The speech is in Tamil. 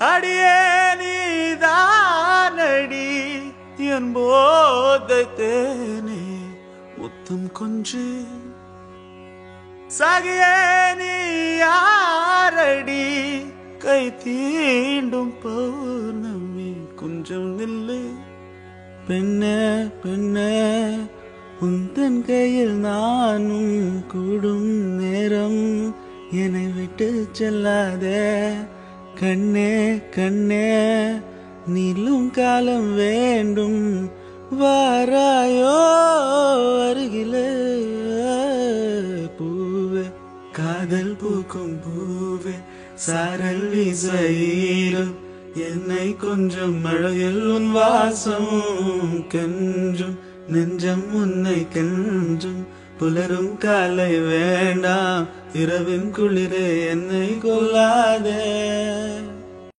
அடியே நீதானடி என் போதை தேனே முத்தம் கொஞ்சு சகியே நீ யாரடி கை தீண்டும் பௌர்ணமி கொஞ்சம் நில்லு பெண்ணே பெண்ணே உந்தன் கையில் நானும் கூடும் நேரம் என்னை விட்டு செல்லாதே கண்ணே கண்ணே நீளும் காலம் வேண்டும் வாராயோ அருகிலே பூவே காதல் பூக்கும் பூவே சாரல் வீசையிலும் என்னை கொஞ்சம் மழையில் உன் வாசம் கென்றும் நெஞ்சம் உன்னை கென்றும் புலரும் காலை வேண்டாம் இரவின் குளிரே என்னை கொல்லாதே